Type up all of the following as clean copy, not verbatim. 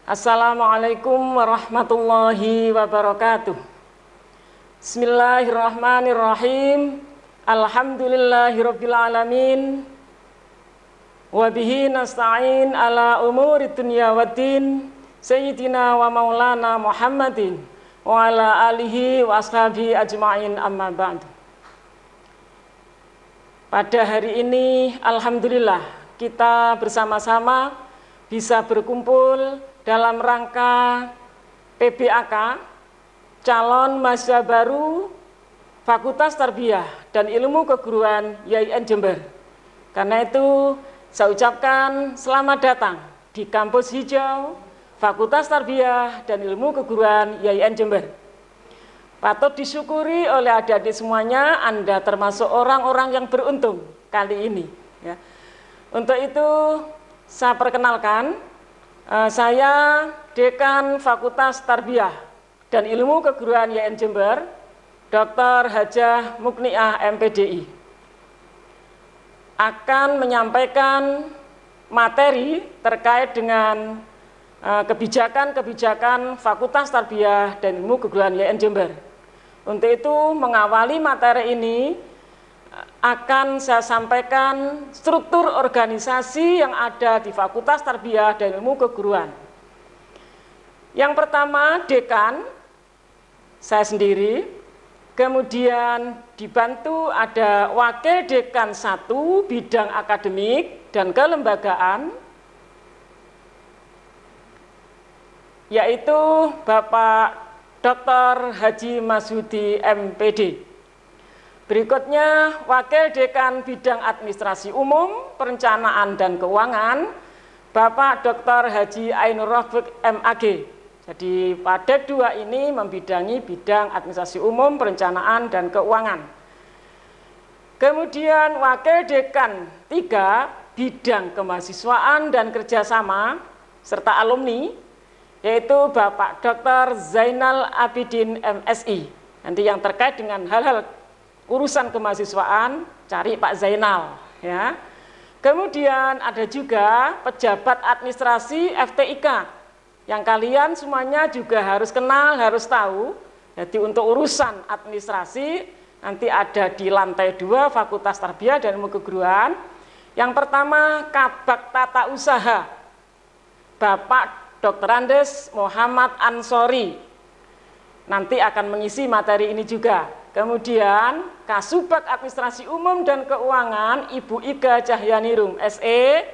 Assalamualaikum warahmatullahi wabarakatuh. Bismillahirrahmanirrahim. Alhamdulillahirabbil alamin. Wa bihi nasta'in ala umuri dunya waddin. Sayyidina wa maulana Muhammadin wa ala alihi wa ashabihi ajma'in, amma ba'du. Pada hari ini alhamdulillah kita bersama-sama bisa berkumpul dalam rangka PBAK, calon mahasiswa baru Fakultas Tarbiyah dan Ilmu Keguruan YIN Jember. Karena itu saya ucapkan selamat datang di kampus hijau Fakultas Tarbiyah dan Ilmu Keguruan YIN Jember. Patut disyukuri oleh adik-adik semuanya, Anda termasuk orang-orang yang beruntung kali ini. Ya. Untuk itu saya perkenalkan, saya Dekan Fakultas Tarbiyah dan Ilmu Keguruan YIN Jember, Dr. Hajah Mukniah MPDI, akan menyampaikan materi terkait dengan kebijakan-kebijakan Fakultas Tarbiyah dan Ilmu Keguruan YIN Jember. Untuk itu, mengawali materi ini akan saya sampaikan struktur organisasi yang ada di Fakultas Tarbiyah dan Ilmu Keguruan. Yang pertama, dekan, saya sendiri, kemudian dibantu ada wakil dekan 1 bidang akademik dan kelembagaan, yaitu Bapak Dr. Haji Masudi MPD. Berikutnya, Wakil Dekan Bidang Administrasi Umum, Perencanaan dan Keuangan, Bapak Dr. Haji Ainur Rafiq MAG. Jadi pada 2 ini membidangi bidang administrasi umum, perencanaan dan keuangan. Kemudian Wakil Dekan 3, Bidang Kemahasiswaan dan Kerjasama, serta alumni, yaitu Bapak Dr. Zainal Abidin MSI. Nanti yang terkait dengan hal-hal urusan kemahasiswaan, cari Pak Zainal. Ya. Kemudian ada juga pejabat administrasi FTIK, yang kalian semuanya juga harus kenal, harus tahu. Jadi untuk urusan administrasi, nanti ada di lantai 2 Fakultas Tarbiyah dan Ilmu Keguruan. Yang pertama, Kabak Tata Usaha, Bapak Dr. Andes Muhammad Ansori, nanti akan mengisi materi ini juga. Kemudian Kasubag Administrasi Umum dan Keuangan Ibu Iga Cahyanirum SE,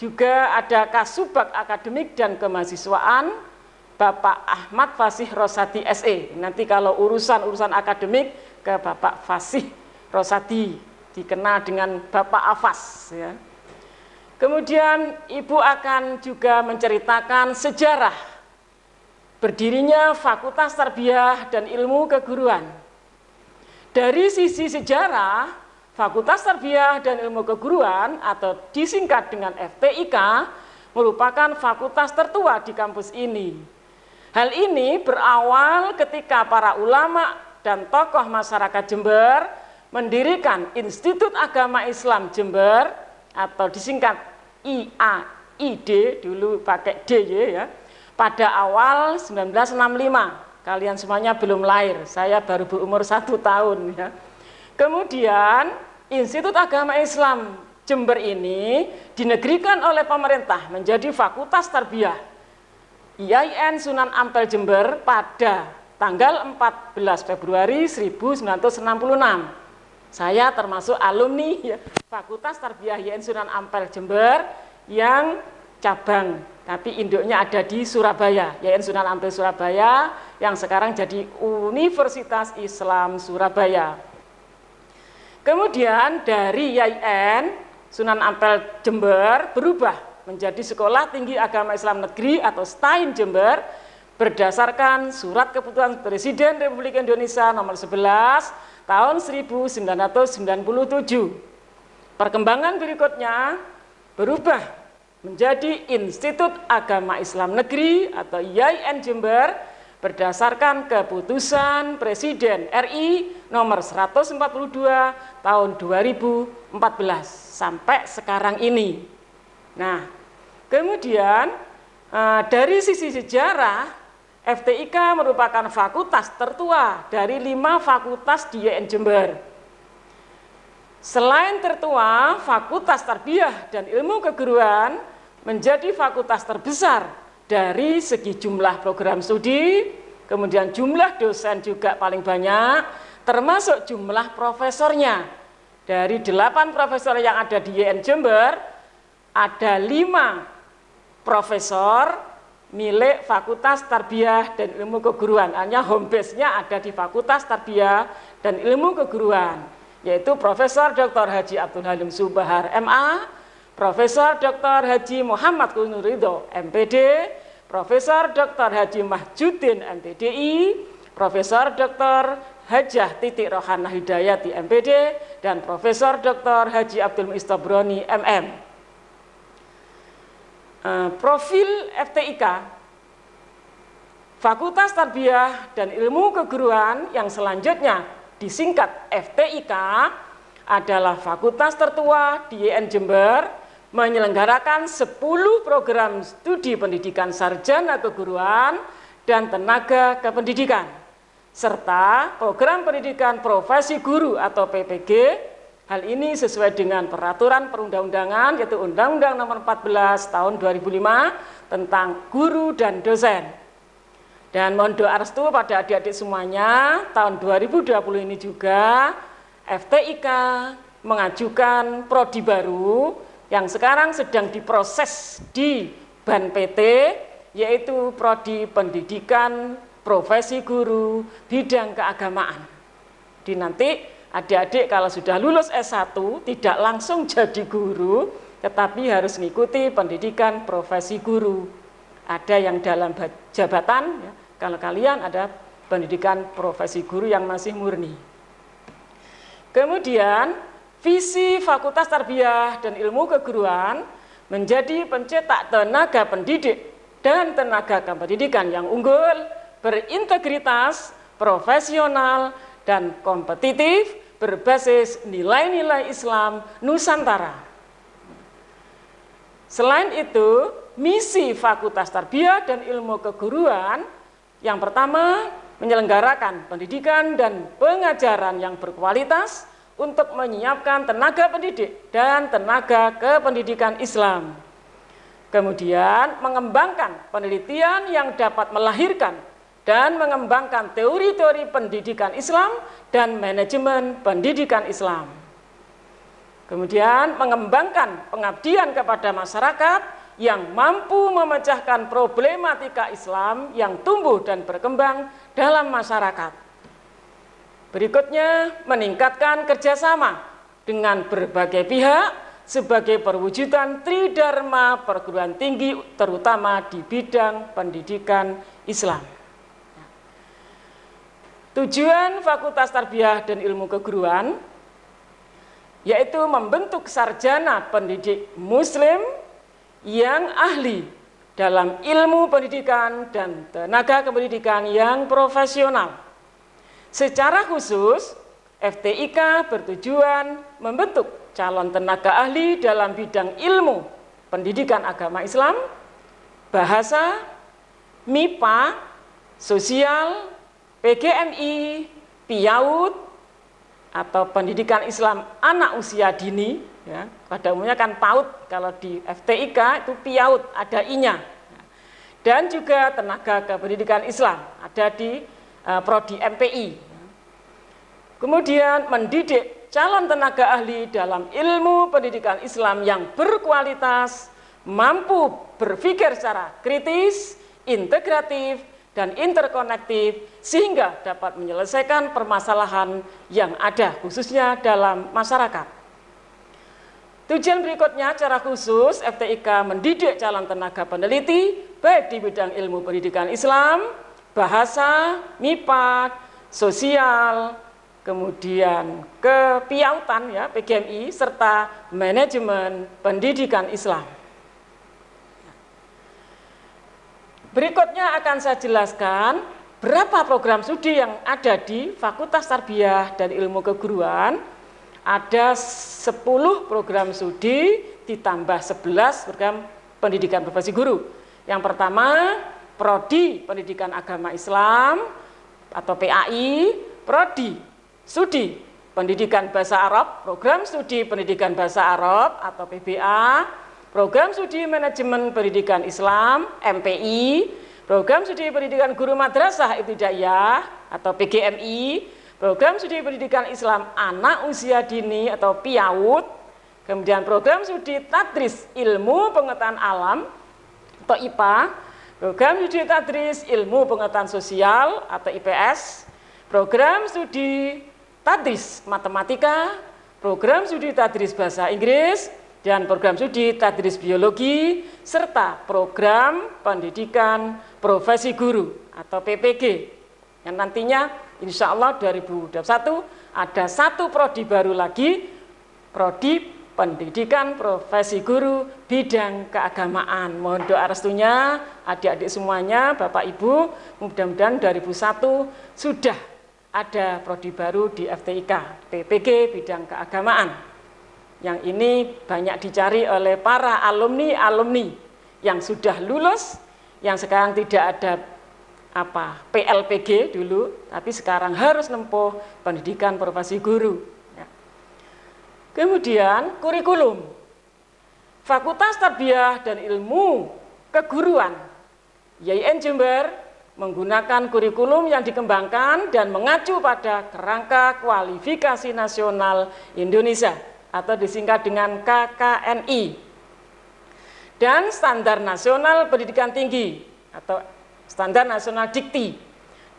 juga ada Kasubag Akademik dan Kemahasiswaan Bapak Ahmad Fasih Rosadi SE. Nanti kalau urusan akademik ke Bapak Fasih Rosadi, dikenal dengan Bapak Afas. Ya. Kemudian Ibu akan juga menceritakan sejarah berdirinya Fakultas Tarbiyah dan Ilmu Keguruan. Dari sisi sejarah, Fakultas Tarbiyah dan Ilmu Keguruan atau disingkat dengan FTIK merupakan fakultas tertua di kampus ini. Hal ini berawal ketika para ulama dan tokoh masyarakat Jember mendirikan Institut Agama Islam Jember atau disingkat IAID, dulu pakai DY ya, pada awal 1965. Kalian semuanya belum lahir, saya baru berumur 1 tahun ya. Kemudian Institut Agama Islam Jember ini dinegrikan oleh pemerintah menjadi Fakultas Tarbiyah YIN Sunan Ampel Jember pada tanggal 14 Februari 1966. Saya termasuk alumni ya, Fakultas Tarbiyah YIN Sunan Ampel Jember yang cabang, tapi induknya ada di Surabaya, YIN Sunan Ampel Surabaya, yang sekarang jadi Universitas Islam Surabaya. Kemudian dari YIN Sunan Ampel Jember berubah menjadi Sekolah Tinggi Agama Islam Negeri atau STAIN Jember berdasarkan Surat Keputusan Presiden Republik Indonesia nomor 11 tahun 1997. Perkembangan berikutnya berubah menjadi Institut Agama Islam Negeri atau YIN Jember berdasarkan keputusan Presiden RI nomor 142 tahun 2014 sampai sekarang ini. Nah, kemudian Dari sisi sejarah, FTIK merupakan fakultas tertua dari 5 fakultas di YN Jember. Selain tertua, Fakultas Tarbiyah dan Ilmu Keguruan menjadi fakultas terbesar dari segi jumlah program studi, kemudian jumlah dosen juga paling banyak, termasuk jumlah profesornya. Dari 8 profesor yang ada di YN Jember, ada 5 profesor milik Fakultas Tarbiyah dan Ilmu Keguruan. Hanya home base-nya ada di Fakultas Tarbiyah dan Ilmu Keguruan, yaitu Profesor Dr. Haji Abdul Halim Subahar MA, Profesor Dr. Haji Muhammad Kunur Ridho MPD, Profesor Dr. Haji Mahjudin MPDI, Profesor Dr. Hajah Titik Rohana Hidayati MPD, dan Profesor Dr. Haji Abdul Muistabroni MM. Profil FTIK, Fakultas Tarbiyah dan Ilmu Keguruan yang selanjutnya disingkat FTIK, adalah fakultas tertua di YN Jember, menyelenggarakan 10 program studi pendidikan sarjana keguruan dan tenaga kependidikan, serta program pendidikan profesi guru atau PPG. Hal ini sesuai dengan peraturan perundang-undangan, yaitu Undang-Undang Nomor 14 Tahun 2005 tentang guru dan dosen. Dan mohon doa restu pada adik-adik semuanya, tahun 2020 ini juga FTIK mengajukan prodi baru yang sekarang sedang diproses di BAN PT, yaitu prodi pendidikan profesi guru bidang keagamaan. Di nanti adik-adik kalau sudah lulus S1 tidak langsung jadi guru, tetapi harus mengikuti pendidikan profesi guru. Ada yang dalam jabatan, ya, kalau kalian ada pendidikan profesi guru yang masih murni. Kemudian visi Fakultas Tarbiyah dan Ilmu Keguruan menjadi pencetak tenaga pendidik dan tenaga kependidikan yang unggul, berintegritas, profesional, dan kompetitif, berbasis nilai-nilai Islam Nusantara. Selain itu, misi Fakultas Tarbiyah dan Ilmu Keguruan yang pertama, menyelenggarakan pendidikan dan pengajaran yang berkualitas untuk menyiapkan tenaga pendidik dan tenaga kependidikan Islam. Kemudian, mengembangkan penelitian yang dapat melahirkan dan mengembangkan teori-teori pendidikan Islam dan manajemen pendidikan Islam. Kemudian mengembangkan pengabdian kepada masyarakat yang mampu memecahkan problematika Islam yang tumbuh dan berkembang dalam masyarakat. Berikutnya, meningkatkan kerjasama dengan berbagai pihak sebagai perwujudan tridharma perguruan tinggi terutama di bidang pendidikan Islam. Tujuan Fakultas Tarbiyah dan Ilmu Keguruan yaitu membentuk sarjana pendidik muslim yang ahli dalam ilmu pendidikan dan tenaga kependidikan yang profesional. Secara khusus, FTIK bertujuan membentuk calon tenaga ahli dalam bidang ilmu pendidikan agama Islam, bahasa, MIPA, sosial, PGMI, PIAUD, atau pendidikan Islam anak usia dini, ya, pada umumnya kan PAUD, kalau di FTIK itu PIAUD, ada I-nya. Dan juga tenaga kependidikan Islam, ada di Prodi MPI. Kemudian mendidik calon tenaga ahli dalam ilmu pendidikan Islam yang berkualitas, mampu berpikir secara kritis, integratif, dan interkonektif sehingga dapat menyelesaikan permasalahan yang ada khususnya dalam masyarakat. Tujuan berikutnya secara khusus FTIK mendidik calon tenaga peneliti baik di bidang ilmu pendidikan Islam, bahasa, MIPA, sosial, kemudian kepiautan ya PGMI serta manajemen pendidikan Islam. Berikutnya akan saya jelaskan berapa program studi yang ada di Fakultas Tarbiyah dan Ilmu Keguruan. Ada 10 program studi ditambah 11 program pendidikan profesi guru. Yang pertama, Prodi Pendidikan Agama Islam atau PAI, Prodi Studi Pendidikan Bahasa Arab, Program Studi Pendidikan Bahasa Arab atau PBA, Program Studi Manajemen Pendidikan Islam, MPI, Program Studi Pendidikan Guru Madrasah Ibtidaiyah atau PGMI, Program Studi Pendidikan Islam Anak Usia Dini atau PIAUD, kemudian Program Studi Tadris Ilmu Pengetahuan Alam atau IPA, Program Studi Tadris Ilmu Pengetahuan Sosial atau IPS, Program Studi Tadris Matematika, Program Studi Tadris Bahasa Inggris, dan Program Studi Tadris Biologi, serta Program Pendidikan Profesi Guru atau PPG. Yang nantinya insya Allah 2021 ada satu prodi baru lagi, Prodi Pendidikan Profesi Guru bidang keagamaan. Mohon doa restunya adik-adik semuanya, Bapak Ibu, mudah-mudahan 2001 sudah ada prodi baru di FTIK, PPG bidang keagamaan. Yang ini banyak dicari oleh para alumni yang sudah lulus, yang sekarang tidak ada PLPG dulu, tapi sekarang harus nempuh pendidikan profesi guru. Ya. Kemudian kurikulum, Fakultas Tarbiyah dan Ilmu Keguruan YIN Jember menggunakan kurikulum yang dikembangkan dan mengacu pada Kerangka Kualifikasi Nasional Indonesia atau disingkat dengan KKNI dan Standar Nasional Pendidikan Tinggi atau Standar Nasional Dikti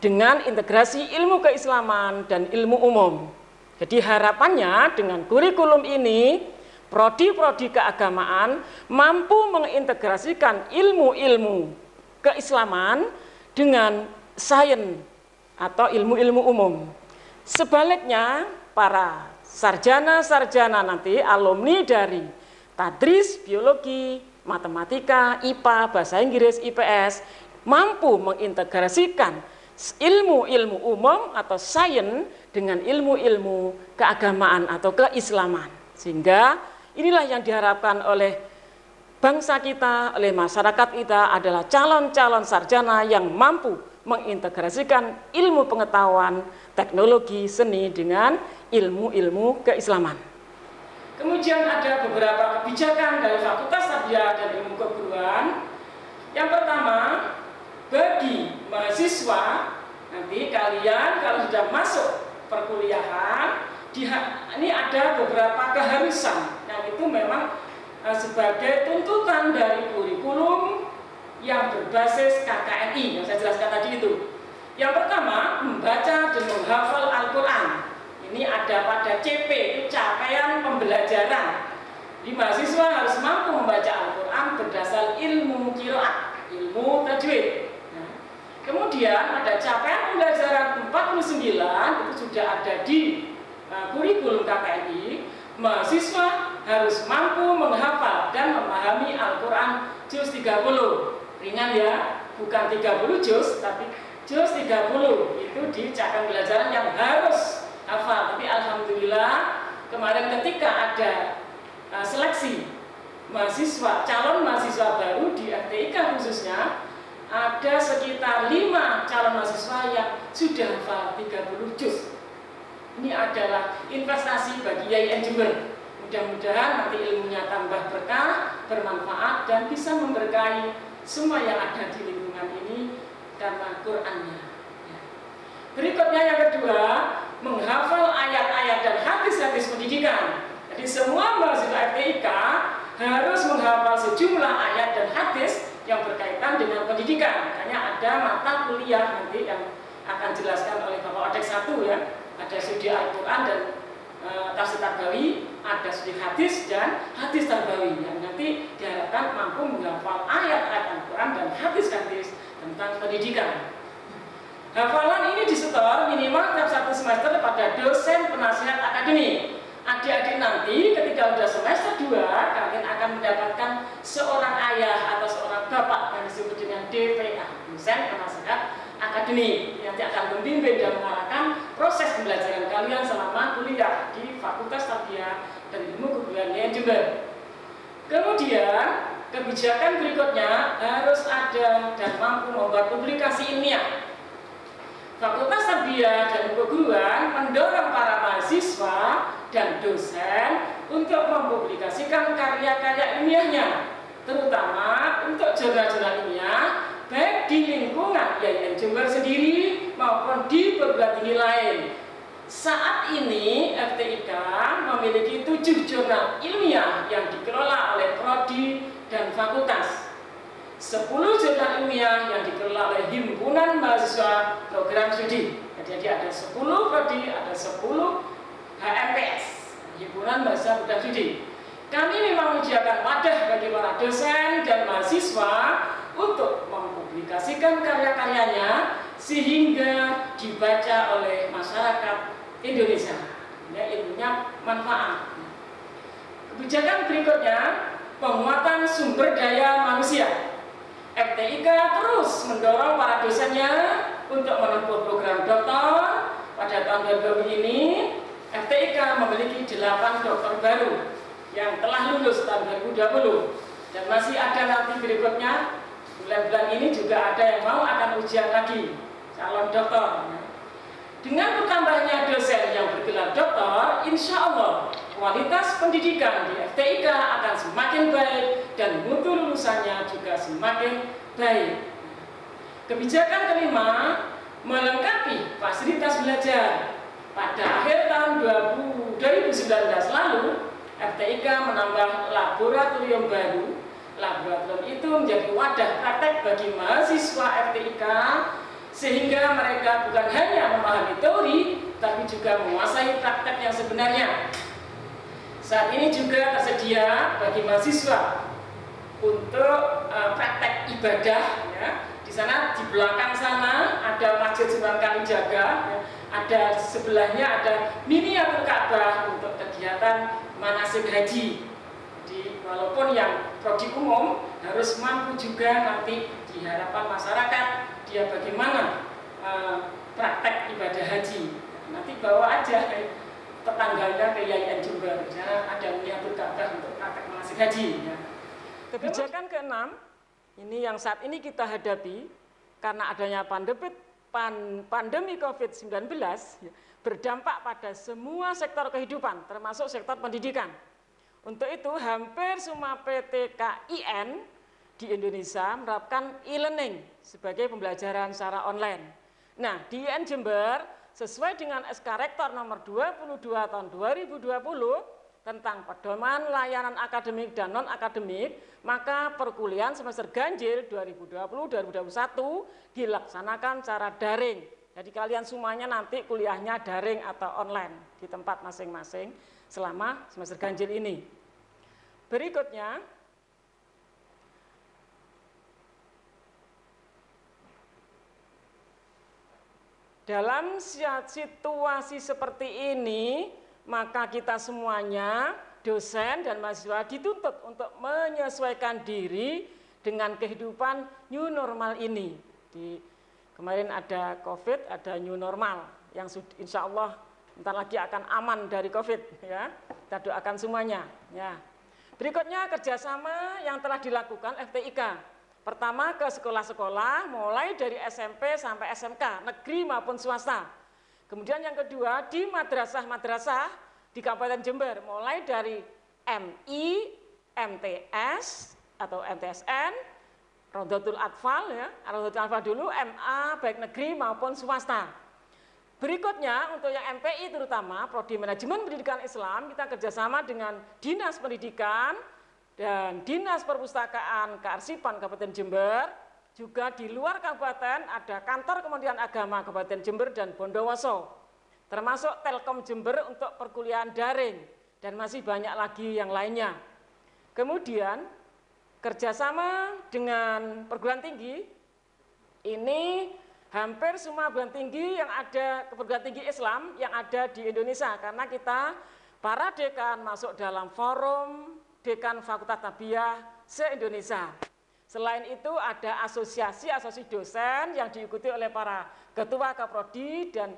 dengan integrasi ilmu keislaman dan ilmu umum. Jadi harapannya dengan kurikulum ini prodi-prodi keagamaan mampu mengintegrasikan ilmu-ilmu keislaman dengan sains atau ilmu-ilmu umum. Sebaliknya, para sarjana-sarjana nanti, alumni dari Tadris, Biologi, Matematika, IPA, Bahasa Inggris, IPS, mampu mengintegrasikan ilmu-ilmu umum atau sains dengan ilmu-ilmu keagamaan atau keislaman. Sehingga inilah yang diharapkan oleh bangsa kita, oleh masyarakat kita adalah calon-calon sarjana yang mampu mengintegrasikan ilmu pengetahuan, teknologi, seni dengan ilmu-ilmu keislaman. Kemudian ada beberapa kebijakan dari Fakultas Tarbiyah dan Ilmu Keguruan. Yang pertama, bagi mahasiswa, nanti kalian kalau sudah masuk perkuliahan, ini ada beberapa keharusan yang itu memang sebagai tuntutan dari kurikulum yang berbasis KKNI yang saya jelaskan tadi itu. Yang pertama, membaca dan menghafal Al-Quran. Ini ada pada CP, itu capaian pembelajaran. Di mahasiswa harus mampu membaca Al-Quran berdasar ilmu qiraat, ilmu tajwid. Nah, kemudian ada capaian pembelajaran 49, itu sudah ada di kurikulum KKNI. Mahasiswa harus mampu menghafal dan memahami Al-Quran juz 30. Ringan ya, bukan 30 juz, tapi juz 30. Itu di capaian pembelajaran yang harus hafal. Tapi alhamdulillah kemarin ketika ada seleksi mahasiswa, calon mahasiswa baru di FTIK khususnya, ada sekitar 5 calon mahasiswa yang sudah hafal 30 juz. Ini adalah investasi bagi YIN Jember. Mudah-mudahan nanti ilmunya tambah berkah, bermanfaat, dan bisa memberkahi semua yang ada di lingkungan ini karena Qur'annya. Berikutnya yang kedua, menghafal ayat-ayat dan hadis-hadis pendidikan. Jadi semua mahasiswa FTIK harus menghafal sejumlah ayat dan hadis yang berkaitan dengan pendidikan. Makanya ada mata kuliah nanti yang akan dijelaskan oleh Bapak Odek 1 ya. Ada studi Al-Quran dan tafsir tarbawi, ada studi hadis dan hadis tarbawi yang nanti diharapkan mampu menghafal ayat-ayat Al-Quran dan hadis-hadis tentang pendidikan. Hafalan ini disetor minimal tiap 1 semester pada dosen penasihat akademik. Adik-adik nanti ketika sudah semester 2, kalian akan mendapatkan seorang ayah atau seorang bapak yang disebut dengan DPA, dosen penasihat akademik, yang nanti akan membimbing dan mengarahkan proses pembelajaran kalian selama kuliah di Fakultas Tarbiyah dan Ilmu Keguruan YIN Jember. Kemudian kebijakan berikutnya harus ada dan mampu membuat publikasi ilmiah. Fakultas Tarbiyah dan Keguruan mendorong para mahasiswa dan dosen untuk mempublikasikan karya-karya ilmiahnya, terutama untuk jurnal-jurnal ilmiah, baik di lingkungan IAIN Jember sendiri maupun di perguruan tinggi lain. Saat ini FTIK memiliki 7 jurnal ilmiah yang dikelola oleh prodi dan fakultas, 10 jurnal ilmiah yang dikelola oleh himpunan mahasiswa program studi. Jadi ada 10 prodi, ada 10 HMPS, himpunan mahasiswa program studi. Kami memang menyediakan wadah bagi para dosen dan mahasiswa untuk mempublikasikan karya-karyanya sehingga dibaca oleh masyarakat Indonesia, ya, ilmunya manfaat. Kebijakan berikutnya, penguatan sumber daya manusia. FTIK terus mendorong para dosennya untuk menempuh program doktor. Pada tahun 2020 ini, FTIK memiliki 8 dokter baru yang telah lulus tahun 2020 dan masih ada nanti berikutnya. Bulan-bulan ini juga ada yang mau akan ujian lagi calon dokter. Dengan bertambahnya dosen yang bergelar doktor, insya Allah kualitas pendidikan di FTIK akan semakin baik dan mutu lulusannya juga semakin baik. Kebijakan kelima, melengkapi fasilitas belajar. Pada akhir tahun 2019 lalu, FTIK menambah laboratorium baru. Laboratorium itu menjadi wadah praktek bagi mahasiswa FTIK sehingga mereka bukan hanya memahami teori, tapi juga menguasai praktek yang sebenarnya. Saat ini juga tersedia bagi mahasiswa untuk praktek ibadah. Ya. Di sana di belakang sana ada Masjid Sunan Kalijaga, ya. Ada sebelahnya ada miniatur Ka'bah untuk kegiatan manasik haji. Jadi walaupun yang prodi umum harus mampu juga nanti di hadapan masyarakat dia bagaimana praktek ibadah haji. Nanti bawa aja tetangganya ke IAIN Jember, karena ada miniatur Ka'bah untuk praktek manasik haji. Ya. Kebijakan keenam, ini yang saat ini kita hadapi karena adanya pandemi COVID-19 ya, berdampak pada semua sektor kehidupan, termasuk sektor pendidikan. Untuk itu, hampir semua PTKIN di Indonesia menerapkan e-learning sebagai pembelajaran secara online. Nah, di IAIN Jember, sesuai dengan SK Rektor nomor 22 tahun 2020 tentang pedoman layanan akademik dan non-akademik, maka perkuliahan semester ganjil 2020-2021 dilaksanakan secara daring. Jadi kalian semuanya nanti kuliahnya daring atau online di tempat masing-masing selama semester ganjil ini. Berikutnya, dalam situasi seperti ini, maka kita semuanya, dosen dan mahasiswa dituntut untuk menyesuaikan diri dengan kehidupan new normal ini. Kemarin ada COVID, ada new normal yang insya Allah bentar lagi akan aman dari COVID. Ya. Kita doakan semuanya. Ya. Berikutnya kerjasama yang telah dilakukan FTIK. Pertama ke sekolah-sekolah, mulai dari SMP sampai SMK, negeri maupun swasta. Kemudian yang kedua di madrasah-madrasah di Kabupaten Jember, mulai dari MI, MTS atau MTSN, Rodotul Atfal, ya, Rodotul Atfal dulu, MA baik negeri maupun swasta. Berikutnya untuk yang MPI terutama, Prodi Manajemen Pendidikan Islam, kita kerjasama dengan Dinas Pendidikan dan Dinas Perpustakaan Kearsipan Kabupaten Jember. Juga di luar kabupaten ada Kantor Kementerian Agama Kabupaten Jember dan Bondowoso, termasuk Telkom Jember untuk perkuliahan daring dan masih banyak lagi yang lainnya. Kemudian kerjasama dengan perguruan tinggi, ini hampir semua perguruan tinggi yang ada, perguruan tinggi Islam yang ada di Indonesia, karena kita para dekan masuk dalam forum Dekan Fakultas Tarbiyah se-Indonesia. Selain itu ada asosiasi dosen yang diikuti oleh para ketua Kaprodi dan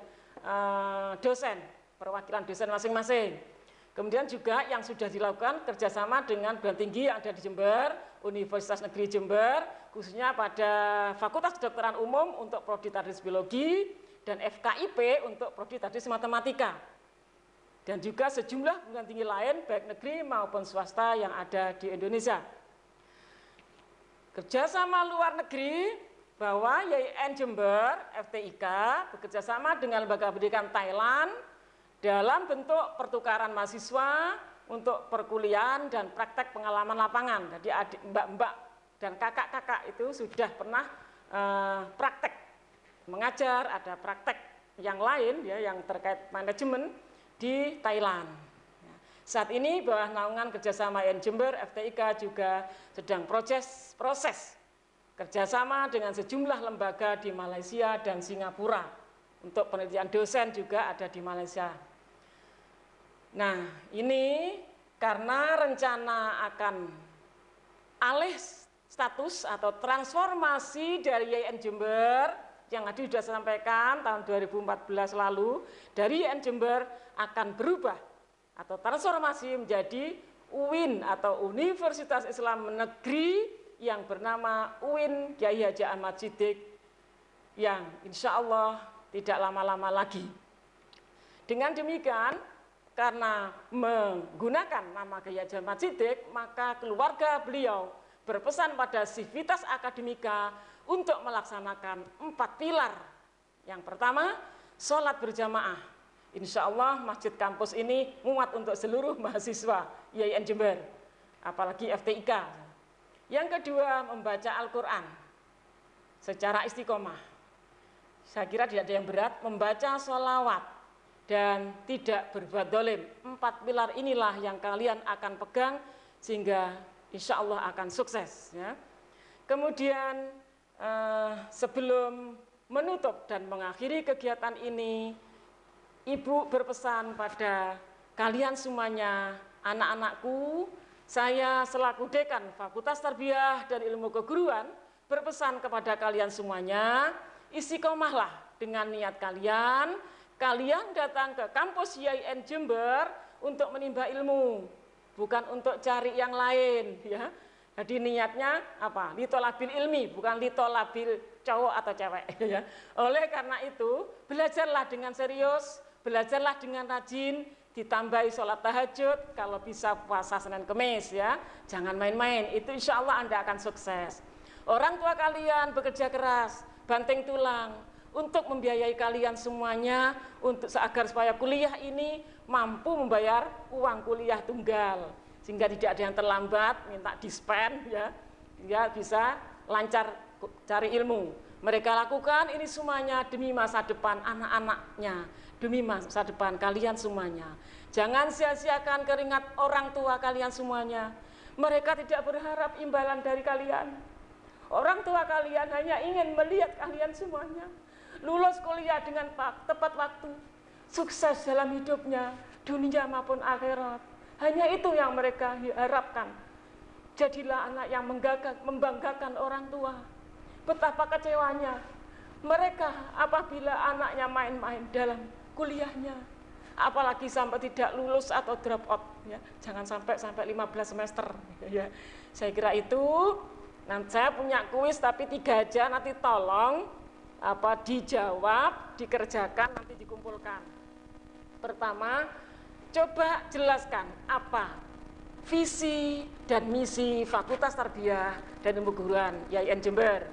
dosen, perwakilan dosen masing-masing. Kemudian juga yang sudah dilakukan kerjasama dengan perguruan tinggi yang ada di Jember Universitas Negeri Jember, khususnya pada Fakultas Kedokteran Umum untuk Prodi Tadris Biologi dan FKIP untuk Prodi Tadris Matematika. Dan juga sejumlah perguruan tinggi lain baik negeri maupun swasta yang ada di Indonesia. Kerjasama luar negeri bahwa YIN Jember FTIK bekerjasama dengan Lembaga Pendidikan Thailand dalam bentuk pertukaran mahasiswa untuk perkuliahan dan praktek pengalaman lapangan. Jadi adik, mbak-mbak dan kakak-kakak itu sudah pernah praktek mengajar, ada praktek yang lain ya yang terkait manajemen di Thailand. Saat ini bawah naungan kerjasama YIN Jember FTIK juga sedang proses kerjasama dengan sejumlah lembaga di Malaysia dan Singapura. Untuk penelitian dosen juga ada di Malaysia. Nah, ini karena rencana akan alih status atau transformasi dari YIN Jember yang tadi sudah saya sampaikan tahun 2014 lalu, dari YIN Jember akan berubah atau transformasi menjadi UIN atau Universitas Islam Negeri yang bernama UIN Kyai Haji Ahmad Siddiq yang insya Allah tidak lama-lama lagi. Dengan demikian, karena menggunakan nama Kyai Haji Ahmad Siddiq, maka keluarga beliau berpesan pada Civitas Akademika untuk melaksanakan 4 pilar. Yang pertama, sholat berjamaah. Insya Allah masjid kampus ini muat untuk seluruh mahasiswa YIN Jember, apalagi FTIK. Yang kedua, membaca Al-Quran secara istiqomah. Saya kira tidak ada yang berat, membaca sholawat dan tidak berbuat dolim. 4 pilar inilah yang kalian akan pegang sehingga insya Allah akan sukses. Ya. Kemudian sebelum menutup dan mengakhiri kegiatan ini, Ibu berpesan pada kalian semuanya, anak-anakku, saya selaku Dekan Fakultas Tarbiyah dan Ilmu Keguruan berpesan kepada kalian semuanya, istiqomahlah dengan niat kalian. Kalian datang ke kampus YIN Jember untuk menimba ilmu, bukan untuk cari yang lain, ya. Jadi niatnya apa? Litolabil ilmi, bukan litolabil cowok atau cewek, ya. Oleh karena itu, belajarlah dengan serius, belajarlah dengan rajin, ditambahi sholat tahajud, kalau bisa puasa Senin Kemis, ya. Jangan main-main, itu insya Allah Anda akan sukses. Orang tua kalian bekerja keras, banting tulang, untuk membiayai kalian semuanya, untuk agar supaya kuliah ini mampu membayar uang kuliah tunggal, sehingga tidak ada yang terlambat, minta dispen, ya, sehingga bisa lancar cari ilmu. Mereka lakukan ini semuanya demi masa depan anak-anaknya, demi masa depan kalian semuanya. Jangan sia-siakan keringat orang tua kalian semuanya. Mereka tidak berharap imbalan dari kalian. Orang tua kalian hanya ingin melihat kalian semuanya lulus kuliah dengan tepat waktu, sukses dalam hidupnya, dunia maupun akhirat. Hanya itu yang mereka harapkan. Jadilah anak yang membanggakan orang tua. Betapa kecewanya mereka apabila anaknya main-main dalam kuliahnya, apalagi sampai tidak lulus atau drop out, ya. Jangan sampai 15 semester, ya. Saya kira itu. Nanti saya punya kuis tapi 3 aja, nanti tolong dijawab, dikerjakan, nanti dikumpulkan. Pertama, coba jelaskan apa visi dan misi Fakultas Tarbiyah dan Ilmu Keguruan YIN Jember.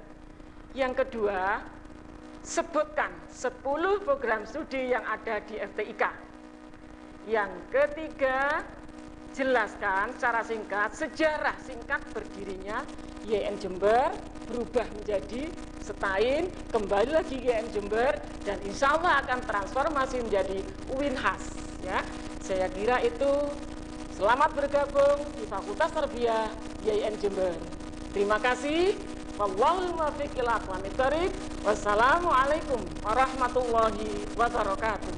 Yang kedua, sebutkan 10 program studi yang ada di FTIK. Yang ketiga, jelaskan secara singkat sejarah singkat berdirinya YIN Jember, berubah menjadi Setain, kembali lagi ke YIN Jember, dan insya Allah akan transformasi menjadi UIN khas, ya. Saya kira itu. Selamat bergabung di Fakultas Tarbiyah YIN Jember. Terima kasih. Wallahul muwaffiq ila aqwamit thoriq. Wassalamualaikum warahmatullahi wabarakatuh.